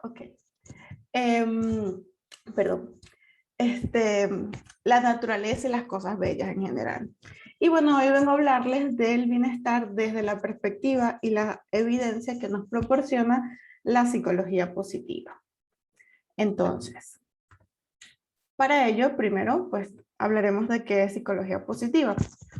Ok. Perdón. La naturaleza y las cosas bellas en general. Y bueno, hoy vengo a hablarles del bienestar desde la perspectiva y la evidencia que nos proporciona la psicología positiva. Entonces, para ello, primero, pues hablaremos de qué es psicología positiva.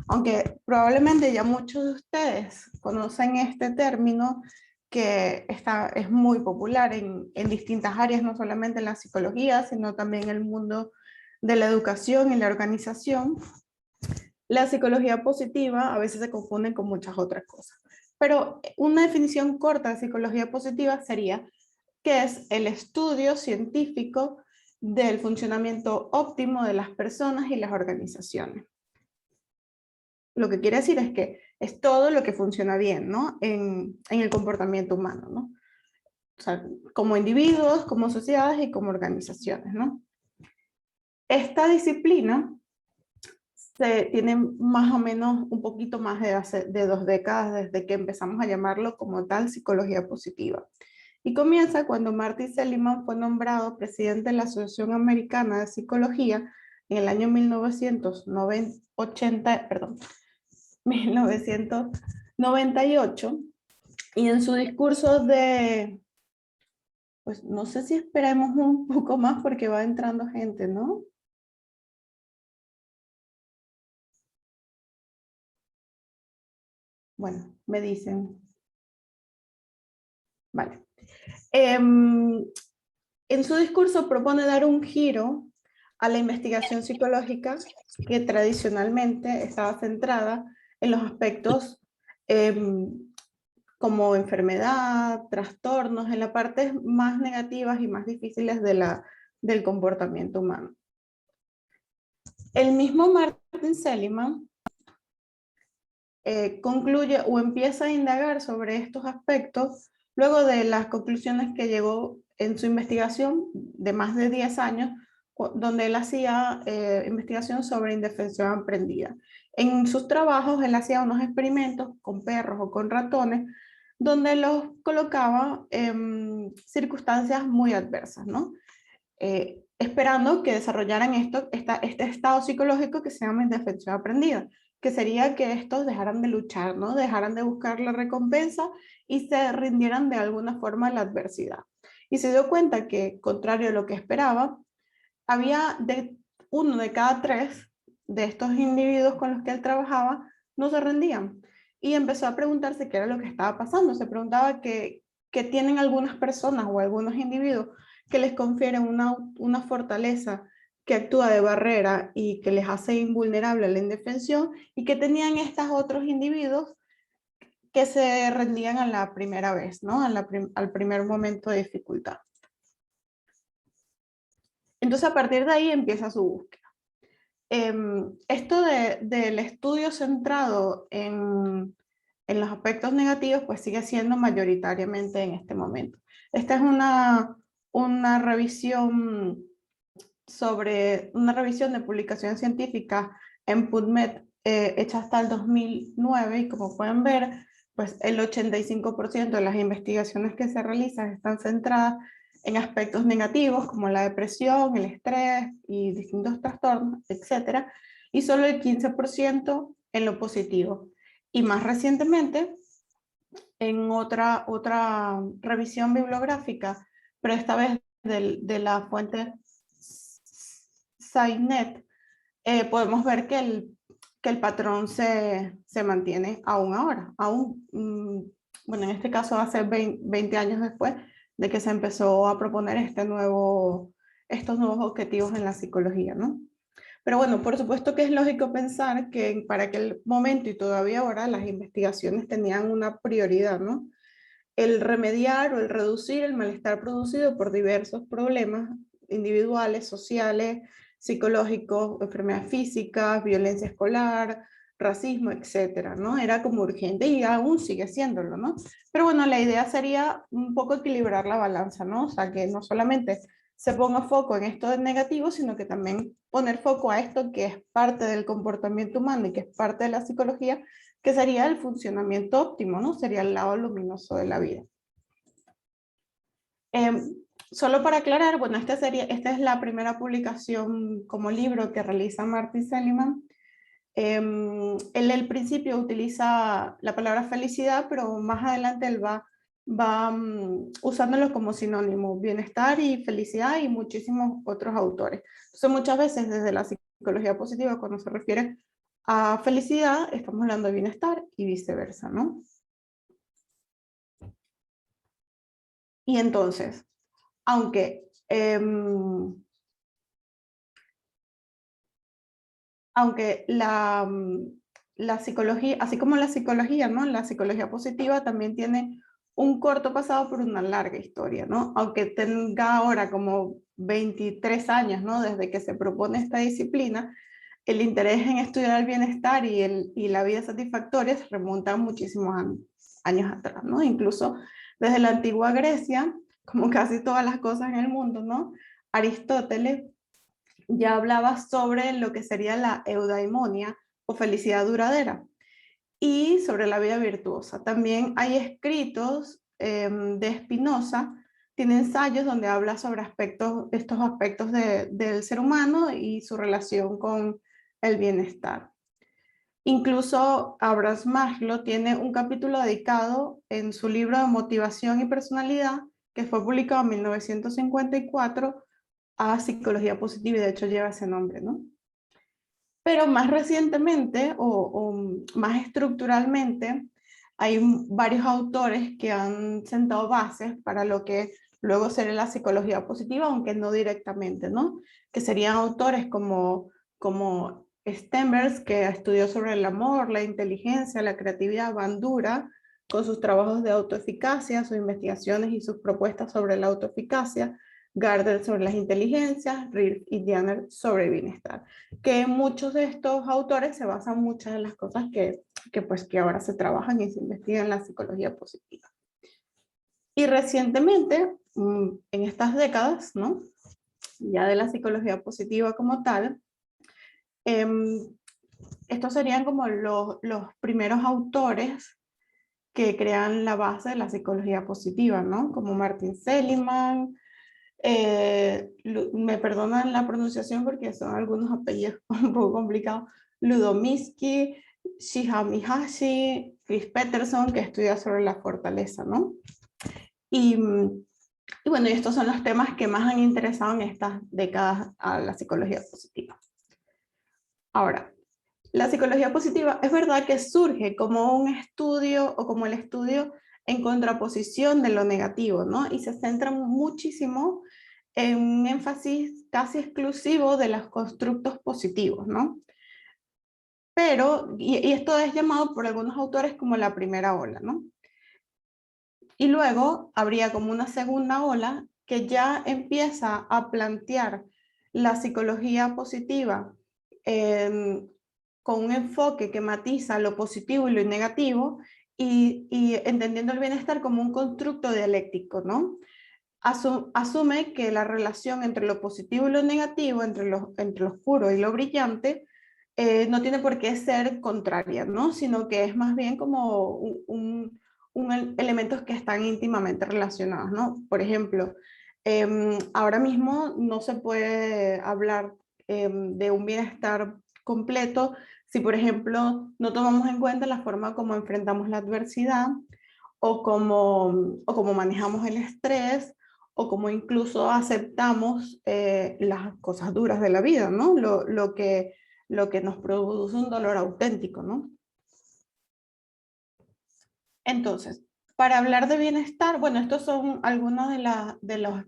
Aunque probablemente ya muchos de ustedes conocen este término que es muy popular en distintas áreas, no solamente en la psicología, sino también en el mundo de la educación y la organización. La psicología positiva a veces se confunde con muchas otras cosas. Pero una definición corta de psicología positiva sería que es el estudio científico del funcionamiento óptimo de las personas y las organizaciones. Lo que quiere decir es que es todo lo que funciona bien, ¿no? En el comportamiento humano, ¿no? O sea, como individuos, como sociedades y como organizaciones, ¿no? Esta disciplina tiene más o menos un poquito más de 2 décadas desde que empezamos a llamarlo como tal psicología positiva. Y comienza cuando Martin Seligman fue nombrado presidente de la Asociación Americana de Psicología en el año 1998, y en su discurso pues no sé si esperemos un poco más porque va entrando gente, ¿no? Bueno, me dicen. Vale. En su discurso propone dar un giro a la investigación psicológica que tradicionalmente estaba centrada en los aspectos como enfermedad, trastornos, en las partes más negativas y más difíciles del comportamiento humano. El mismo Martin Seligman concluye o empieza a indagar sobre estos aspectos luego de las conclusiones que llegó en su investigación de más de 10 años, donde él hacía investigación sobre indefensión aprendida. En sus trabajos él hacía unos experimentos con perros o con ratones, donde los colocaba en circunstancias muy adversas, ¿no? Esperando que desarrollaran este estado psicológico que se llama indefensión aprendida, que sería que estos dejaran de luchar, ¿no? Dejaran de buscar la recompensa y se rindieran de alguna forma a la adversidad. Y se dio cuenta que, contrario a lo que esperaba, había uno de cada 3 de estos individuos con los que él trabajaba no se rendían. Y empezó a preguntarse qué era lo que estaba pasando. Se preguntaba que tienen algunas personas o algunos individuos que les confieren una fortaleza que actúa de barrera y que les hace invulnerable a la indefensión, y que tenían estos otros individuos que se rendían a la primera vez, ¿no? Al primer momento de dificultad. Entonces a partir de ahí empieza su búsqueda. Esto del estudio centrado en los aspectos negativos pues sigue siendo mayoritariamente en este momento. Esta es una revisión de publicaciones científicas en PubMed hecha hasta el 2009, y como pueden ver, pues el 85% de las investigaciones que se realizan están centradas en aspectos negativos como la depresión, el estrés y distintos trastornos, etc. Y solo el 15% en lo positivo. Y más recientemente, en otra revisión bibliográfica, pero esta vez de la fuente SciNet, podemos ver que el patrón se mantiene aún ahora. Bueno, en este caso hace 20 años después de que se empezó a proponer estos nuevos objetivos en la psicología, ¿no? Pero bueno, por supuesto que es lógico pensar que para aquel momento y todavía ahora las investigaciones tenían una prioridad, ¿no? El remediar o el reducir el malestar producido por diversos problemas individuales, sociales, psicológicos, enfermedades físicas, violencia escolar, racismo, etcétera, ¿no? Era como urgente y aún sigue siéndolo, ¿no? Pero bueno, la idea sería un poco equilibrar la balanza, ¿no? O sea, que no solamente se ponga foco en esto de negativo, sino que también poner foco a esto que es parte del comportamiento humano y que es parte de la psicología, que sería el funcionamiento óptimo, ¿no? Sería el lado luminoso de la vida. Solo para aclarar, bueno, esta es la primera publicación como libro que realiza Martin Seligman. Él al principio utiliza la palabra felicidad, pero más adelante él va usándolo como sinónimo, bienestar y felicidad, y muchísimos otros autores. Entonces muchas veces desde la psicología positiva, cuando se refiere a felicidad, estamos hablando de bienestar y viceversa, ¿no? Y entonces, aunque la psicología, así como la psicología, ¿no? La psicología positiva también tiene un corto pasado por una larga historia, ¿no? Aunque tenga ahora como 23 años, ¿no? Desde que se propone esta disciplina, el interés en estudiar el bienestar y la vida satisfactoria se remonta a muchísimos años atrás, ¿no? Incluso desde la antigua Grecia, como casi todas las cosas en el mundo, ¿no? Aristóteles ya hablaba sobre lo que sería la eudaimonia o felicidad duradera y sobre la vida virtuosa. También hay escritos de Spinoza, tiene ensayos donde habla sobre estos aspectos del ser humano y su relación con el bienestar. Incluso Abraham Maslow tiene un capítulo dedicado en su libro de motivación y personalidad, que fue publicado en 1954, a psicología positiva, y de hecho lleva ese nombre, ¿no? Pero más recientemente o más estructuralmente, hay varios autores que han sentado bases para lo que luego será la psicología positiva, aunque no directamente, ¿no? Que serían autores como Stembers, que estudió sobre el amor, la inteligencia, la creatividad, Bandura, con sus trabajos de autoeficacia, sus investigaciones y sus propuestas sobre la autoeficacia, Gardner sobre las inteligencias, Rilke y Diener sobre el bienestar, que muchos de estos autores se basan muchas de las cosas que ahora se trabajan y se investigan en la psicología positiva. Y recientemente, en estas décadas, ¿no? Ya de la psicología positiva como tal, estos serían como los primeros autores que crean la base de la psicología positiva, ¿no? Como Martin Seligman, me perdonan la pronunciación porque son algunos apellidos un poco complicados, Ludomirsky, Csikszentmihalyi, Chris Peterson, que estudia sobre la fortaleza, ¿no? Y, y bueno, estos son los temas que más han interesado en estas décadas a la psicología positiva. Ahora, la psicología positiva es verdad que surge como un estudio o como el estudio en contraposición de lo negativo, ¿no? Y se centra muchísimo en un énfasis casi exclusivo de los constructos positivos, ¿no? Pero, y esto es llamado por algunos autores como la primera ola, ¿no? Y luego habría como una segunda ola que ya empieza a plantear la psicología positiva con un enfoque que matiza lo positivo y lo negativo y entendiendo el bienestar como un constructo dialéctico, ¿no? Asume que la relación entre lo positivo y lo negativo, entre lo oscuro y lo brillante, no tiene por qué ser contraria, ¿no? Sino que es más bien como elementos que están íntimamente relacionados, ¿no? Por ejemplo, ahora mismo no se puede hablar de un bienestar completo si, por ejemplo, no tomamos en cuenta la forma como enfrentamos la adversidad o cómo manejamos el estrés o cómo incluso aceptamos las cosas duras de la vida, ¿no? Lo que nos produce un dolor auténtico, ¿no? Entonces, para hablar de bienestar, bueno, estos son algunos de los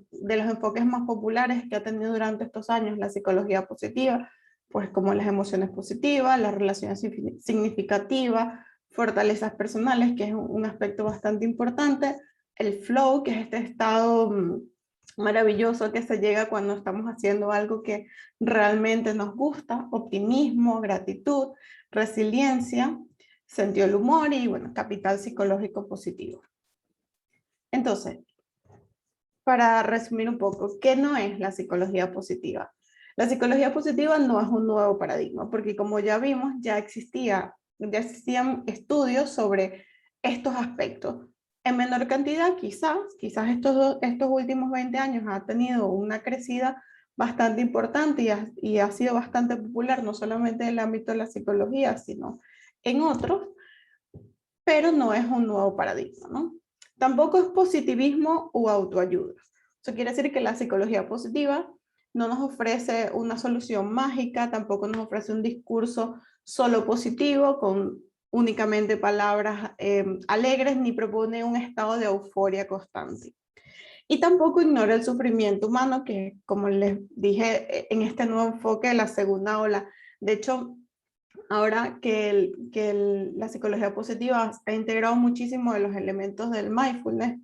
enfoques más populares que ha tenido durante estos años la psicología positiva, pues como las emociones positivas, las relaciones significativas, fortalezas personales, que es un aspecto bastante importante, el flow, que es este estado maravilloso que se llega cuando estamos haciendo algo que realmente nos gusta, optimismo, gratitud, resiliencia, sentido del humor y, bueno, capital psicológico positivo. Entonces, para resumir un poco, ¿qué no es la psicología positiva? La psicología positiva no es un nuevo paradigma, porque como ya vimos, ya existían estudios sobre estos aspectos. En menor cantidad, quizás estos últimos 20 años ha tenido una crecida bastante importante y ha sido bastante popular, no solamente en el ámbito de la psicología, sino en otros, pero no es un nuevo paradigma, ¿no? Tampoco es positivismo o autoayuda. Eso quiere decir que la psicología positiva no nos ofrece una solución mágica, tampoco nos ofrece un discurso solo positivo con únicamente palabras alegres, ni propone un estado de euforia constante. Y tampoco ignora el sufrimiento humano, que como les dije, en este nuevo enfoque de la segunda ola, de hecho, ahora que la psicología positiva ha integrado muchísimo de los elementos del mindfulness,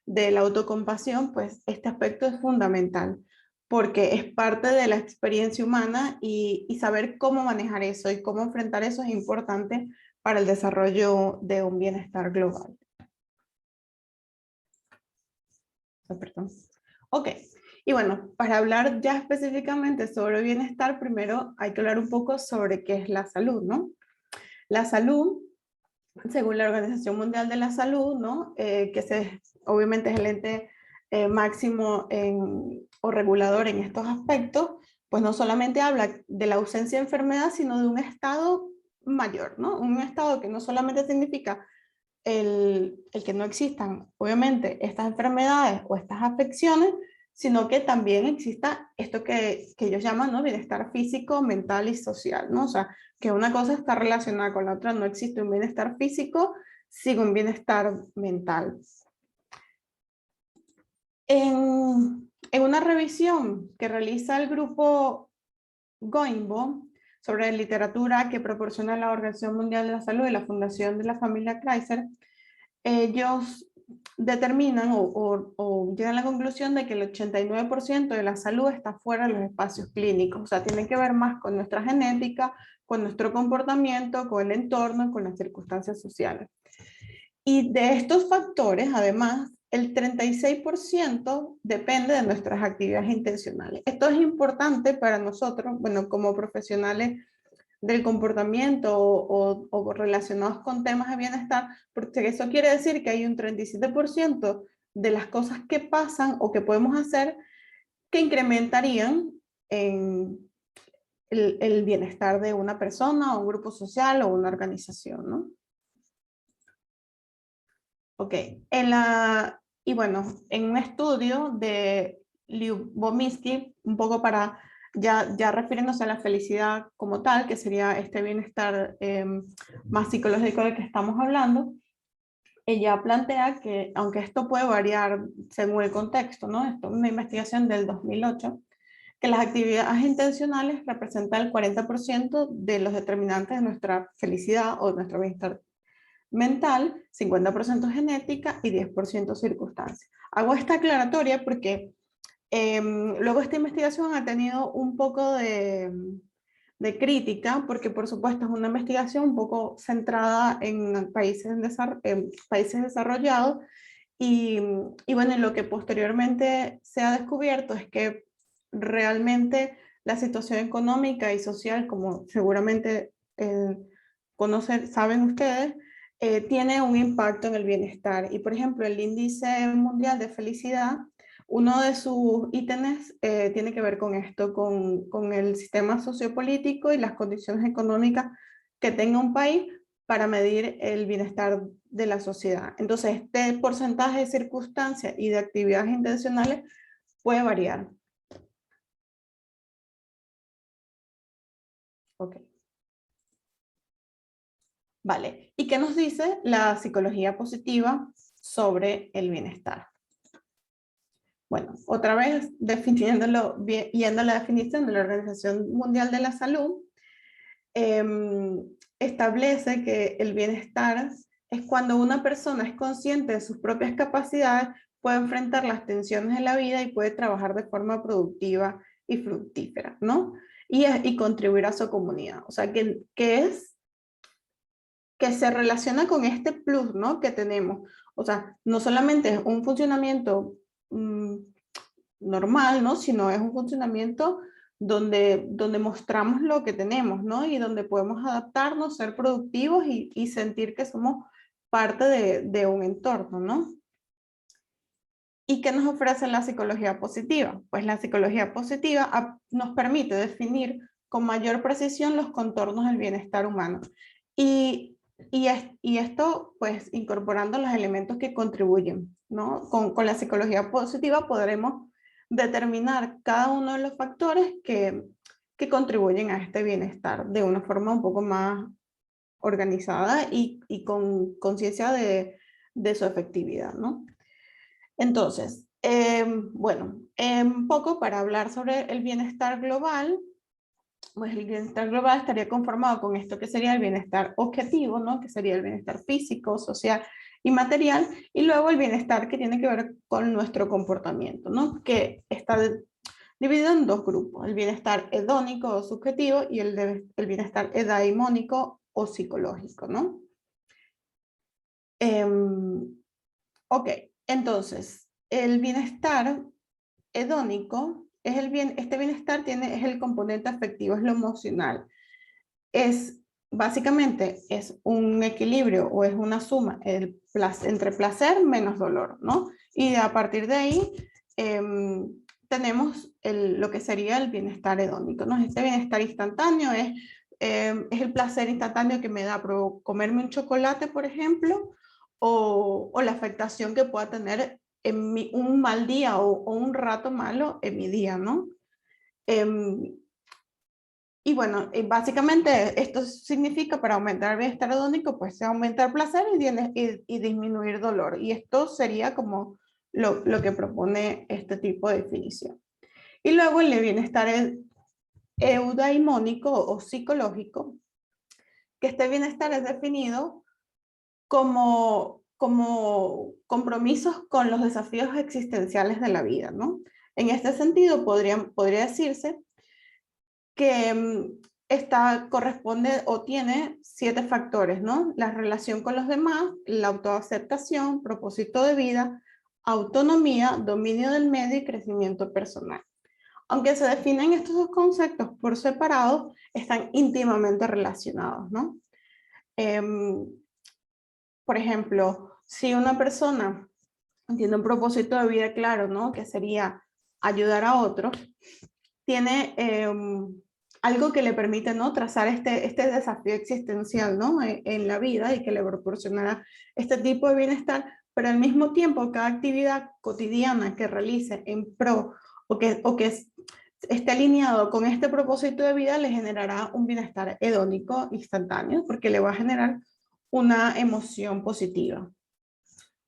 de la autocompasión, pues este aspecto es fundamental, porque es parte de la experiencia humana y saber cómo manejar eso y cómo enfrentar eso es importante para el desarrollo de un bienestar global. Perdón. Ok, y bueno, para hablar ya específicamente sobre bienestar, primero hay que hablar un poco sobre qué es la salud, ¿no? La salud, según la Organización Mundial de la Salud, ¿no? Obviamente es el ente máximo o regulador en estos aspectos, pues no solamente habla de la ausencia de enfermedad, sino de un estado mayor, ¿no? Un estado que no solamente significa el que no existan, obviamente, estas enfermedades o estas afecciones, sino que también exista esto que ellos llaman, ¿no? Bienestar físico, mental y social, ¿no? O sea, que una cosa está relacionada con la otra, no existe un bienestar físico sin un bienestar mental. En una revisión que realiza el grupo Goimbo sobre literatura que proporciona la Organización Mundial de la Salud y la Fundación de la Familia Kaiser, ellos determinan o llegan a la conclusión de que el 89% de la salud está fuera de los espacios clínicos, o sea, tiene que ver más con nuestra genética, con nuestro comportamiento, con el entorno, con las circunstancias sociales. Y de estos factores, además, el 36% depende de nuestras actividades intencionales. Esto es importante para nosotros, bueno, como profesionales del comportamiento o relacionados con temas de bienestar, porque eso quiere decir que hay un 37% de las cosas que pasan o que podemos hacer que incrementarían en el bienestar de una persona o un grupo social o una organización, ¿no? Ok, y bueno, en un estudio de Lyubomirsky, un poco para ya refiriéndose a la felicidad como tal, que sería este bienestar más psicológico del que estamos hablando, ella plantea que, aunque esto puede variar según el contexto, ¿no? Esto es una investigación del 2008, que las actividades intencionales representan el 40% de los determinantes de nuestra felicidad o de nuestro bienestar mental, 50% genética y 10% circunstancias. Hago esta aclaratoria porque luego esta investigación ha tenido un poco de crítica, porque por supuesto es una investigación un poco centrada en países desarrollados y bueno, lo que posteriormente se ha descubierto es que realmente la situación económica y social, como seguramente saben ustedes, tiene un impacto en el bienestar. Y por ejemplo, el índice mundial de felicidad, uno de sus ítems tiene que ver con esto, con el sistema sociopolítico y las condiciones económicas que tenga un país para medir el bienestar de la sociedad. Entonces, este porcentaje de circunstancias y de actividades intencionales puede variar. Ok. Vale. ¿Y qué nos dice la psicología positiva sobre el bienestar? Bueno, otra vez definiéndolo, yendo a la definición de la Organización Mundial de la Salud, establece que el bienestar es cuando una persona es consciente de sus propias capacidades, puede enfrentar las tensiones de la vida y puede trabajar de forma productiva y fructífera, ¿no? Y contribuir a su comunidad. O sea, que se relaciona con este plus, ¿no? Que tenemos. O sea, no solamente es un funcionamiento normal, ¿no? Sino es un funcionamiento donde mostramos lo que tenemos, ¿no? Y donde podemos adaptarnos, ser productivos y sentir que somos parte de un entorno, ¿no? ¿Y qué nos ofrece la psicología positiva? Pues la psicología positiva nos permite definir con mayor precisión los contornos del bienestar humano. Y esto, pues, incorporando los elementos que contribuyen, ¿no? Con la psicología positiva podremos determinar cada uno de los factores que contribuyen a este bienestar de una forma un poco más organizada y con conciencia de su efectividad, ¿no? Entonces, bueno, un poco para hablar sobre el bienestar global, pues el bienestar global estaría conformado con esto que sería el bienestar objetivo, ¿no? Que sería el bienestar físico, social y material, y luego el bienestar que tiene que ver con nuestro comportamiento, ¿no? Que está dividido en dos grupos, el bienestar hedónico o subjetivo y el bienestar eudaimónico o psicológico, ¿no? Ok, entonces, el bienestar hedónico es este bienestar es el componente afectivo, es lo emocional. Básicamente es un equilibrio o es una suma entre placer menos dolor, ¿no? Y a partir de ahí tenemos lo que sería el bienestar hedónico, ¿no? Este bienestar instantáneo es el placer instantáneo que me da comerme un chocolate, por ejemplo, o la afectación que pueda tener un mal día o un rato malo en mi día, ¿no? Y bueno, básicamente esto significa para aumentar el bienestar hedónico, pues aumentar placer y disminuir dolor. Y esto sería como lo que propone este tipo de definición. Y luego el bienestar eudaimónico o psicológico, que este bienestar es definido como compromisos con los desafíos existenciales de la vida, ¿no? En este sentido, podría decirse que corresponde o tiene 7 factores, ¿no? La relación con los demás, la autoaceptación, propósito de vida, autonomía, dominio del medio y crecimiento personal. Aunque se definen estos dos conceptos por separado, están íntimamente relacionados, ¿no? Por ejemplo, si una persona tiene un propósito de vida claro, ¿no? Que sería ayudar a otros, tiene algo que le permite, ¿no? Trazar este desafío existencial, ¿no? En la vida y que le proporcionará este tipo de bienestar, pero al mismo tiempo cada actividad cotidiana que realice en pro o que esté alineado con este propósito de vida le generará un bienestar hedónico instantáneo porque le va a generar una emoción positiva.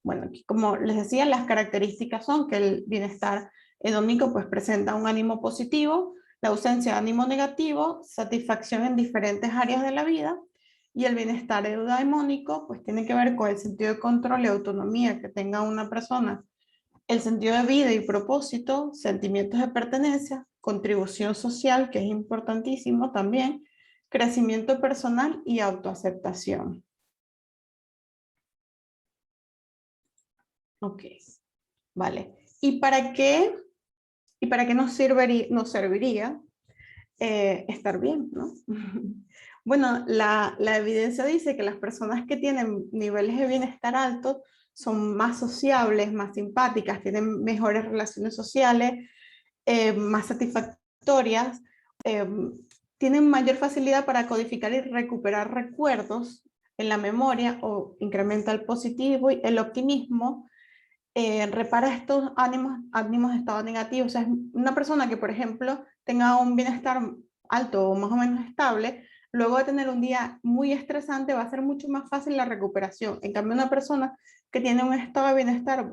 Bueno, aquí como les decía, las características son que el bienestar hedónico pues presenta un ánimo positivo, la ausencia de ánimo negativo, satisfacción en diferentes áreas de la vida, y el bienestar eudaimónico pues tiene que ver con el sentido de control y autonomía que tenga una persona, el sentido de vida y propósito, sentimientos de pertenencia, contribución social, que es importantísimo también, crecimiento personal y autoaceptación. Ok, vale. ¿Y para qué nos serviría estar bien, ¿no? Bueno, la evidencia dice que las personas que tienen niveles de bienestar altos son más sociables, más simpáticas, tienen mejores relaciones sociales, más satisfactorias, eh, tienen mayor facilidad para codificar y recuperar recuerdos en la memoria o incrementa el positivo y el optimismo, repara estos ánimos de estado negativo. O sea, es una persona que, por ejemplo, tenga un bienestar alto o más o menos estable, luego de tener un día muy estresante va a ser mucho más fácil la recuperación. En cambio, una persona que tiene un estado de bienestar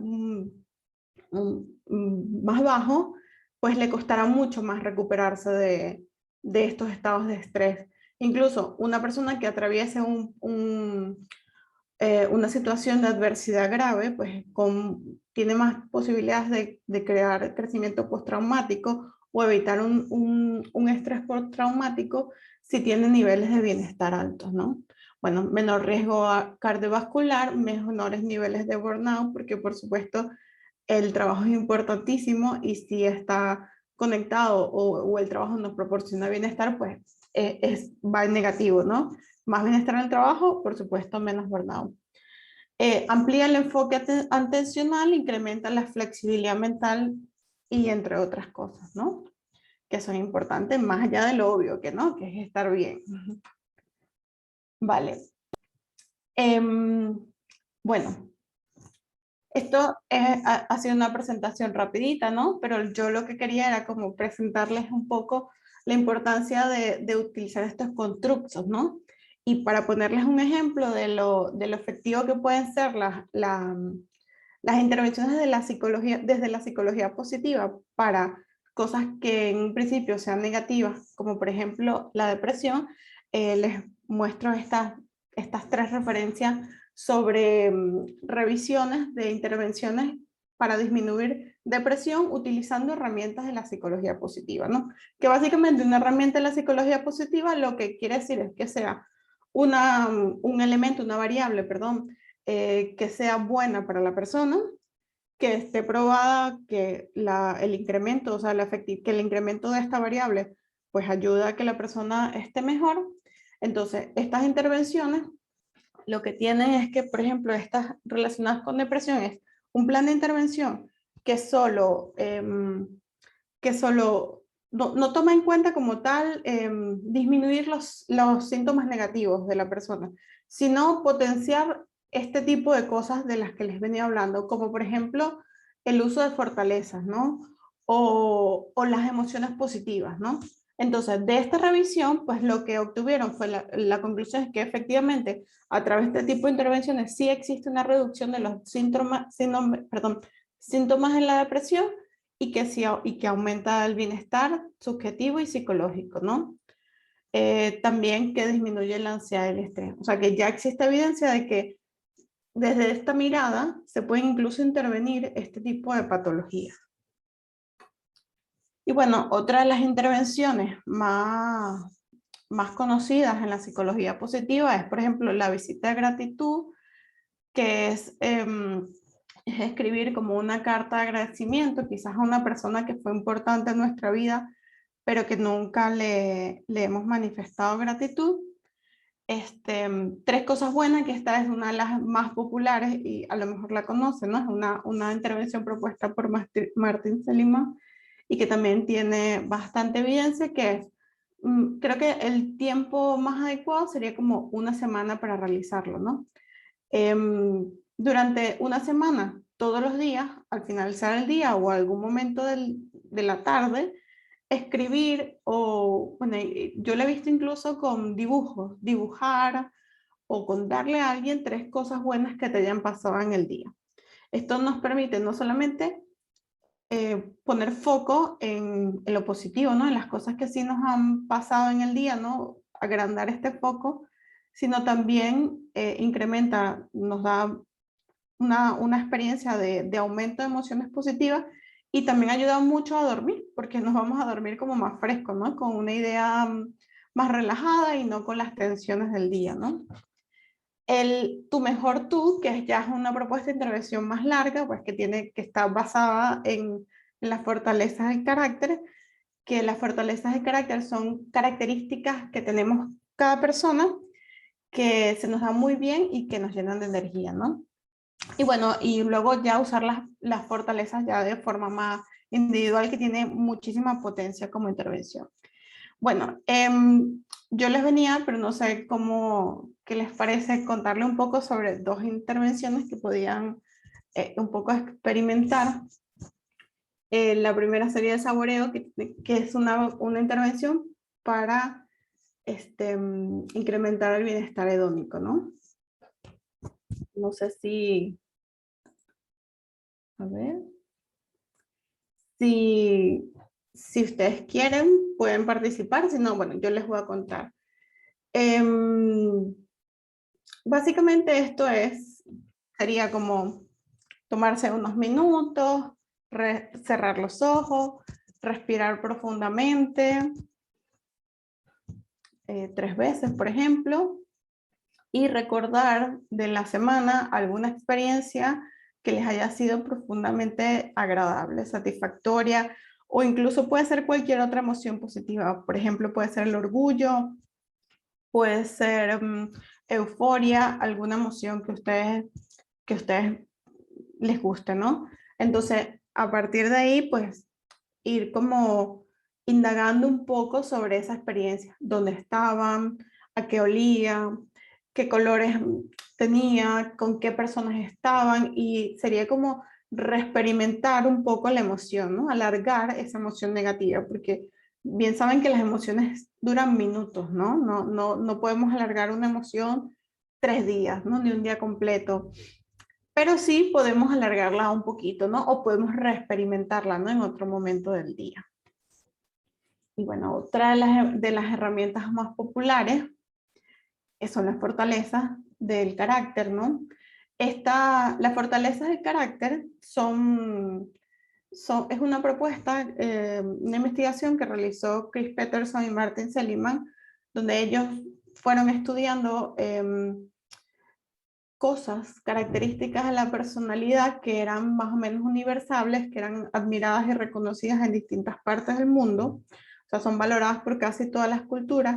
más bajo, pues le costará mucho más recuperarse de estos estados de estrés. Incluso una persona que atraviese una situación de adversidad grave, pues tiene más posibilidades de crear crecimiento postraumático o evitar un estrés postraumático si tiene niveles de bienestar altos, ¿no? Bueno, menor riesgo cardiovascular, menores niveles de burnout, porque por supuesto el trabajo es importantísimo y si está conectado o el trabajo nos proporciona bienestar, pues va en negativo, ¿no? Más bienestar en el trabajo, por supuesto, menos burnout. Amplía el enfoque atencional, incrementa la flexibilidad mental y entre otras cosas, ¿no? Que son importantes más allá de lo obvio que no, que es estar bien. Vale. Bueno, esto ha sido una presentación rapidita, ¿no? Pero yo lo que quería era como presentarles un poco la importancia de utilizar estos constructos, ¿no? Y para ponerles un ejemplo de lo efectivo que pueden ser las intervenciones desde la psicología positiva para cosas que en un principio sean negativas, como por ejemplo la depresión, les muestro estas tres referencias sobre revisiones de intervenciones para disminuir depresión utilizando herramientas de la psicología positiva, ¿no? Que básicamente una herramienta de la psicología positiva lo que quiere decir es que sea un elemento, una variable, perdón, que sea buena para la persona, que esté probada que el incremento, o sea, que el incremento de esta variable, pues ayuda a que la persona esté mejor. Entonces, estas intervenciones lo que tienen es que, por ejemplo, estas relacionadas con depresión es un plan de intervención que solo no toma en cuenta como tal disminuir los síntomas negativos de la persona, sino potenciar este tipo de cosas de las que les venía hablando, como por ejemplo el uso de fortalezas, ¿no? O las emociones positivas, ¿no? Entonces, de esta revisión, pues lo que obtuvieron fue la conclusión es que efectivamente, a través de este tipo de intervenciones, sí existe una reducción de los síntomas en la depresión y que aumenta el bienestar subjetivo y psicológico, ¿no? También que disminuye la ansiedad y el estrés. O sea que ya existe evidencia de que desde esta mirada se puede incluso intervenir este tipo de patologías. Y bueno, otra de las intervenciones más conocidas en la psicología positiva es, por ejemplo, la visita de gratitud, que es escribir como una carta de agradecimiento, quizás a una persona que fue importante en nuestra vida, pero que nunca le hemos manifestado gratitud. Tres cosas buenas, que esta es una de las más populares y a lo mejor la conocen, ¿no? Es una intervención propuesta por Martin Seligman y que también tiene bastante evidencia, que es, creo que el tiempo más adecuado sería como una semana para realizarlo, ¿no? Durante una semana, todos los días, al finalizar el día o algún momento de la tarde, escribir o, bueno, yo lo he visto incluso con dibujos, dibujar o contarle a alguien tres cosas buenas que te hayan pasado en el día. Esto nos permite no solamente poner foco en lo positivo, ¿no? En las cosas que sí nos han pasado en el día, ¿no? Agrandar este foco, sino también nos da una experiencia de aumento de emociones positivas y también ayuda mucho a dormir, porque nos vamos a dormir como más frescos, ¿no? Con una idea más relajada y no con las tensiones del día, ¿no? Tu mejor tú, que ya es una propuesta de intervención más larga, pues que está basada en las fortalezas del carácter, que las fortalezas de carácter son características que tenemos cada persona que se nos dan muy bien y que nos llenan de energía, ¿no? Y bueno, y luego ya usar las fortalezas ya de forma más individual, que tiene muchísima potencia como intervención. Bueno, yo les venía, pero no sé qué les parece contarle un poco sobre dos intervenciones que podían un poco experimentar. La primera sería el saboreo, que es una intervención para incrementar el bienestar hedónico, ¿no? No sé si... A ver. Si ustedes quieren, pueden participar. Si no, bueno, yo les voy a contar. Básicamente sería como tomarse unos minutos, cerrar los ojos, respirar profundamente, 3 veces, por ejemplo, y recordar de la semana alguna experiencia que les haya sido profundamente agradable, satisfactoria, o incluso puede ser cualquier otra emoción positiva. Por ejemplo, puede ser el orgullo, puede ser euforia, alguna emoción que ustedes que a ustedes les guste, ¿no? Entonces, a partir de ahí, pues, ir como indagando un poco sobre esa experiencia, dónde estaban, a qué olía, qué colores tenía, con qué personas estaban, y sería como reexperimentar un poco la emoción, ¿no? Alargar esa emoción negativa, porque bien saben que las emociones duran minutos, ¿no? No podemos alargar una emoción 3 días, ¿no? Ni un día completo, pero sí podemos alargarla un poquito, ¿no? O podemos reexperimentarla, ¿no? En otro momento del día. Y bueno, otra de las herramientas más populares son las fortalezas del carácter, ¿no? Las fortalezas del carácter es una propuesta, una investigación que realizó Chris Peterson y Martin Seligman, donde ellos fueron estudiando cosas, características de la personalidad que eran más o menos universales, que eran admiradas y reconocidas en distintas partes del mundo, o sea, son valoradas por casi todas las culturas,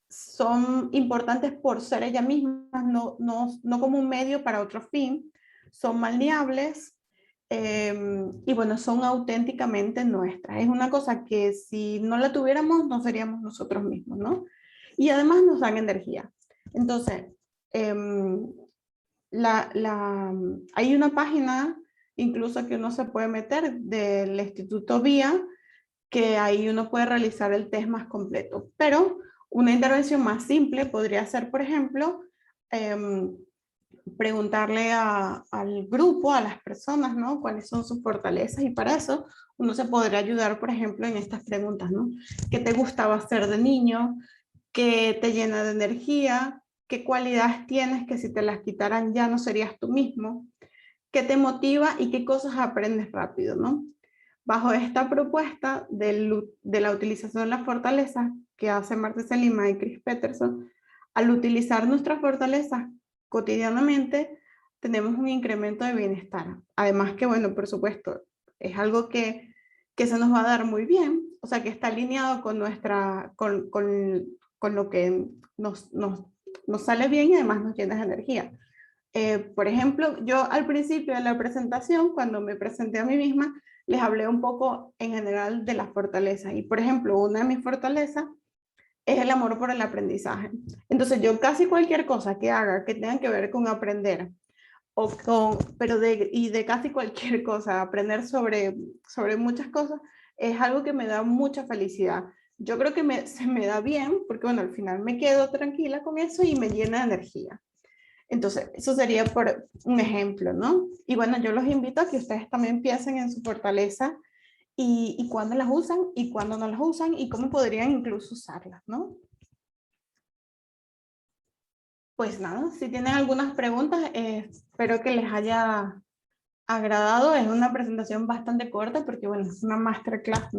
son importantes por ser ellas mismas, no como un medio para otro fin, son malleables, y bueno, son auténticamente nuestras. Es una cosa que si no la tuviéramos, no seríamos nosotros mismos, ¿no? Y además nos dan energía. Entonces, hay una página incluso que uno se puede meter del Instituto VIA, que ahí uno puede realizar el test más completo. Pero una intervención más simple podría ser, por ejemplo, preguntarle al grupo, a las personas, ¿no? Cuáles son sus fortalezas, y para eso uno se podría ayudar, por ejemplo, en estas preguntas, ¿no? ¿Qué te gustaba hacer de niño? ¿Qué te llena de energía? ¿Qué cualidades tienes que si te las quitaran ya no serías tú mismo? ¿Qué te motiva y qué cosas aprendes rápido, ¿no? Bajo esta propuesta de la utilización de las fortalezas que hace Marta Selima y Chris Peterson, al utilizar nuestras fortalezas cotidianamente, tenemos un incremento de bienestar. Además que, bueno, por supuesto, es algo que se nos va a dar muy bien, o sea, que está alineado con lo que nos sale bien y además nos llena de energía. Por ejemplo, yo al principio de la presentación, cuando me presenté a mí misma, les hablé un poco en general de las fortalezas. Y por ejemplo, una de mis fortalezas es el amor por el aprendizaje. Entonces yo casi cualquier cosa que haga que tenga que ver con aprender, y de casi cualquier cosa, aprender sobre muchas cosas, es algo que me da mucha felicidad. Yo creo que se me da bien, porque bueno, al final me quedo tranquila con eso y me llena de energía. Entonces, eso sería por un ejemplo, ¿no? Y bueno, yo los invito a que ustedes también piensen en su fortaleza y cuándo las usan y cuándo no las usan y cómo podrían incluso usarlas, ¿no? Pues nada, si tienen algunas preguntas, espero que les haya agradado. Es una presentación bastante corta porque, bueno, es una masterclass,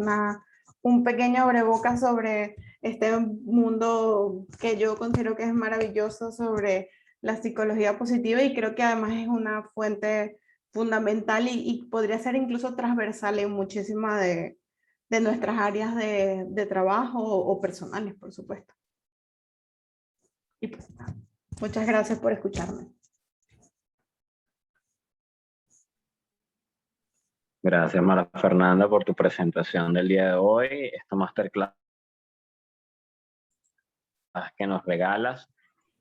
un pequeño abrebocas sobre este mundo que yo considero que es maravilloso, sobre la psicología positiva, y creo que además es una fuente fundamental y podría ser incluso transversal en muchísimas de nuestras áreas de trabajo o personales, por supuesto. Y pues nada, muchas gracias por escucharme. Gracias, Mara Fernanda, por tu presentación del día de hoy. Esta masterclass que nos regalas,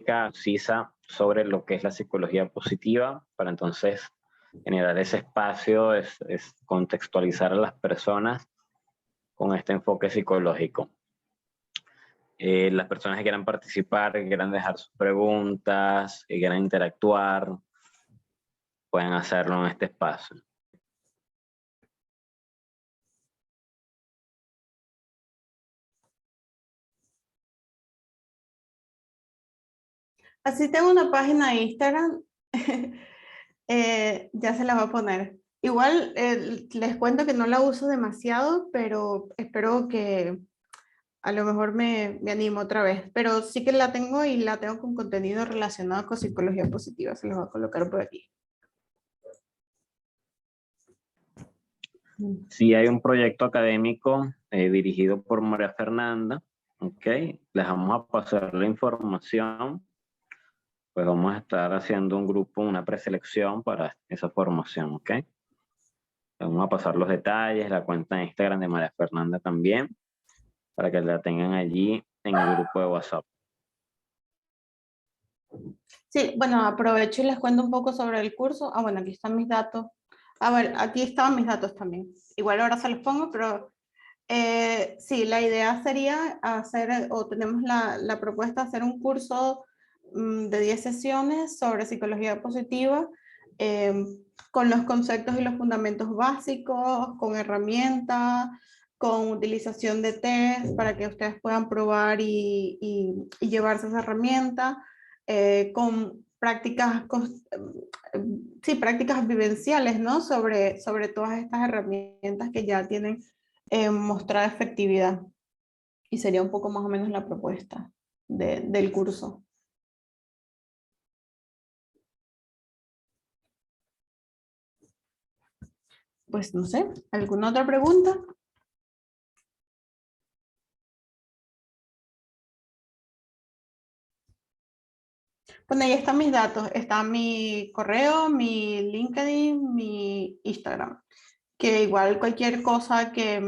concisa sobre lo que es la psicología positiva, para entonces generar ese espacio, es contextualizar a las personas con este enfoque psicológico. Las personas que quieran participar, que quieran dejar sus preguntas, que quieran interactuar, pueden hacerlo en este espacio. Así tengo una página de Instagram, ya se la voy a poner. Igual les cuento que no la uso demasiado, pero espero que a lo mejor me animo otra vez. Pero sí que la tengo, y la tengo con contenido relacionado con psicología positiva. Se los voy a colocar por aquí. Sí, hay un proyecto académico dirigido por María Fernanda. Ok, les vamos a pasar la información pues vamos a estar haciendo un grupo, una preselección para esa formación, ¿ok? Vamos a pasar los detalles, la cuenta de Instagram de María Fernanda también, para que la tengan allí en el grupo de WhatsApp. Sí, bueno, aprovecho y les cuento un poco sobre el curso. Ah, bueno, aquí están mis datos. A ver, aquí estaban mis datos también. Igual ahora se los pongo, pero sí, la idea sería hacer, o tenemos la propuesta de hacer un curso de 10 sesiones sobre psicología positiva, con los conceptos y los fundamentos básicos, con herramientas, con utilización de test para que ustedes puedan probar y llevarse esa herramienta, con prácticas, sí, prácticas vivenciales, ¿no? Sobre todas estas herramientas que ya tienen mostrada efectividad. Y sería un poco más o menos la propuesta del curso. Pues no sé, ¿alguna otra pregunta? Bueno, ahí están mis datos. Está mi correo, mi LinkedIn, mi Instagram. Que igual cualquier cosa que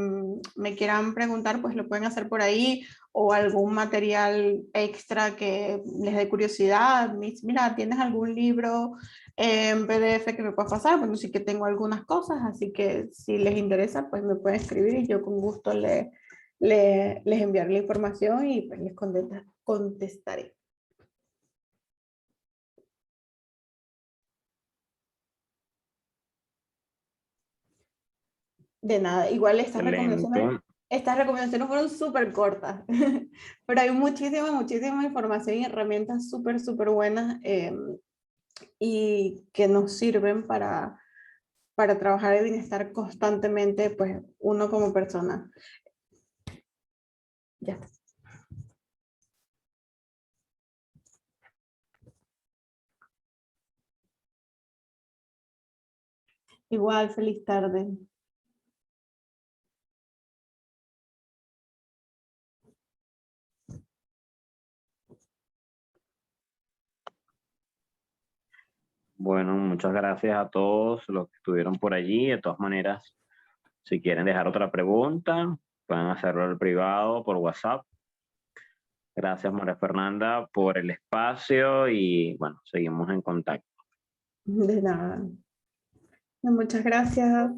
me quieran preguntar, pues lo pueden hacer por ahí, o algún material extra que les dé curiosidad. Mira, ¿tienes algún libro en PDF que me puedas pasar? Bueno, sí que tengo algunas cosas, así que si les interesa, pues me pueden escribir y yo con gusto les enviaré la información y pues les contestaré. De nada, igual Excelente. estas recomendaciones fueron súper cortas, pero hay muchísima información y herramientas súper buenas y que nos sirven para trabajar el bienestar constantemente, pues uno como persona. Ya está. Igual, feliz tarde. Bueno, muchas gracias a todos los que estuvieron por allí. De todas maneras, si quieren dejar otra pregunta, pueden hacerlo al privado por WhatsApp. Gracias, María Fernanda, por el espacio y bueno, seguimos en contacto. De nada. Muchas gracias.